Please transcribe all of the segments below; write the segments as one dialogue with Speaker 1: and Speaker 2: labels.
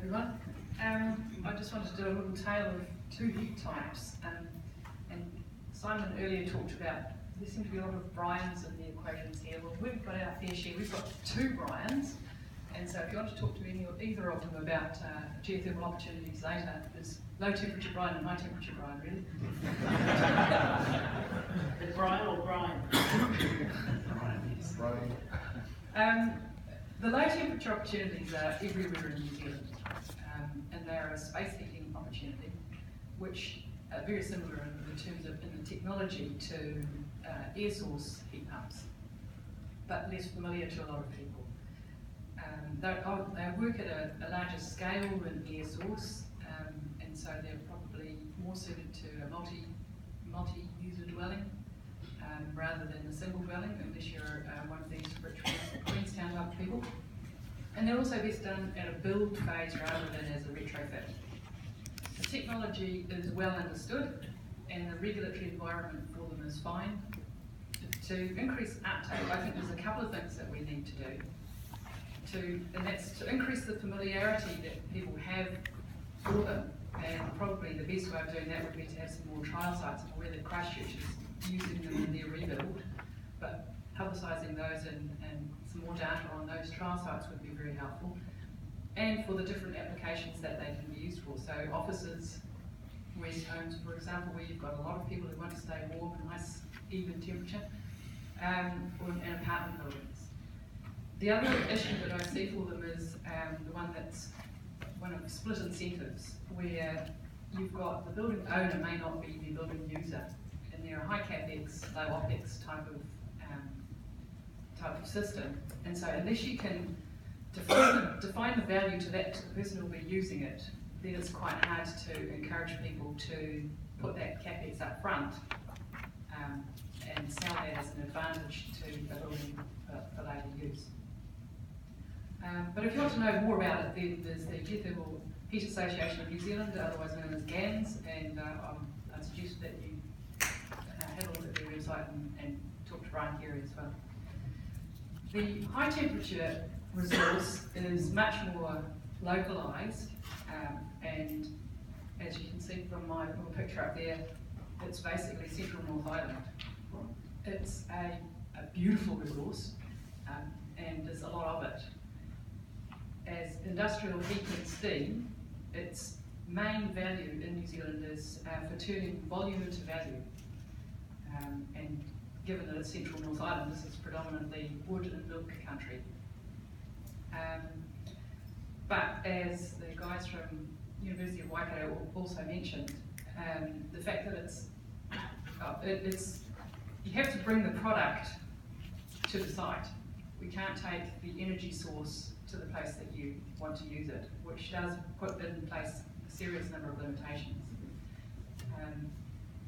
Speaker 1: everyone. I just wanted to do a little tale of two heat types. And Simon earlier talked about there seem to be a lot of Brians in the equations here. Well, we've got our fair share. We've got two Brians. And so if you want to talk to either of them about geothermal opportunities later, there's low temperature Brian and high temperature Brian, really.
Speaker 2: Is Brian or Brian?
Speaker 1: Brian, yes. Brian. The low temperature opportunities are everywhere in New Zealand, and they're a space heating opportunity, which are very similar in terms of in the technology to air source heat pumps, but less familiar to a lot of people. They work at a larger scale than air source, and so they're probably more suited to a multi-user dwelling rather than a single dwelling, unless you're one of these rich Queenstown type people. And they're also best done at a build phase rather than as a retrofit. The technology is well understood, and the regulatory environment for them is fine. To increase uptake, I think there's a couple of things that we need to do. And that's to increase the familiarity that people have for them, and probably the best way of doing that would be to have some more trial sites where the Christchurch is using them in their rebuild, but publicising those and some more data on those trial sites would be very helpful, and for the different applications that they can be used for. So offices, rest homes, for example, where you've got a lot of people who want to stay warm and nice even temperature, and apartment buildings. The other issue that I see for them is the one that's one of split incentives, where you've got the building owner may not be the building user, and they're a high capex, low opex type of system. And so unless you can define the value to the person who will be using it, then it's quite hard to encourage people to put that capex up front and sell that as an advantage to the building for later use. But if you want to know more about it, then there's the Geothermal Heat Association of New Zealand, otherwise known as GANZ, and I suggest that you have a look at their website and talk to Brian Carey as well. The high temperature resource is much more localised, and as you can see from my little picture up there, it's basically central North Island. It's a beautiful resource, and there's a lot of it. As industrial heat and steam, its main value in New Zealand is for turning volume into value. And given that it's central North Island, this is predominantly wood and milk country. But as the guys from University of Waikato also mentioned, the fact that you have to bring the product to the site. We can't take the energy source to the place that you want to use it, which does put in place a serious number of limitations.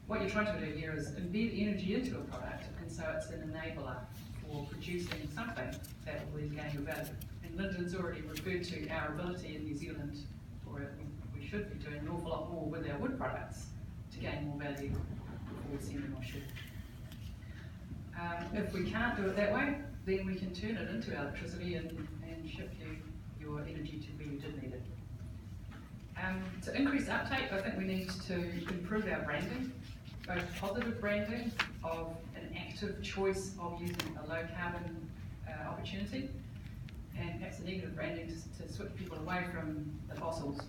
Speaker 1: What you're trying to do here is embed energy into a product, and so it's an enabler for producing something that will then gain your value. And Lyndon's already referred to our ability in New Zealand, or we should be doing an awful lot more with our wood products to gain more value before we send them offshore. If we can't do it that way, then we can turn it into electricity and ship you your energy to where you did need it. To increase uptake, I think we need to improve our branding, both positive branding of an active choice of using a low carbon opportunity, and perhaps a negative branding to switch people away from the fossils.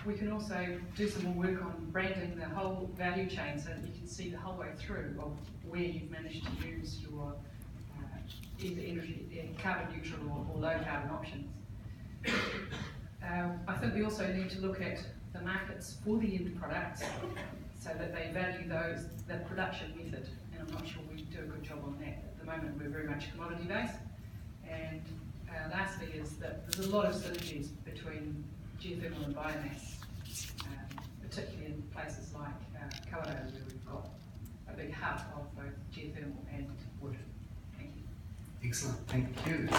Speaker 1: We can also do some more work on branding the whole value chain so that you can see the whole way through of where you've managed to use your either energy, carbon neutral or low carbon options. I think we also need to look at the markets for the end products so that they value the production method, and I'm not sure we do a good job on that. At the moment we're very much commodity based, and lastly is that there's a lot of synergies between geothermal and biomass, particularly in places like Kawerau, where we've got a big hub of both geothermal and wood. Thank you.
Speaker 3: Excellent, thank you.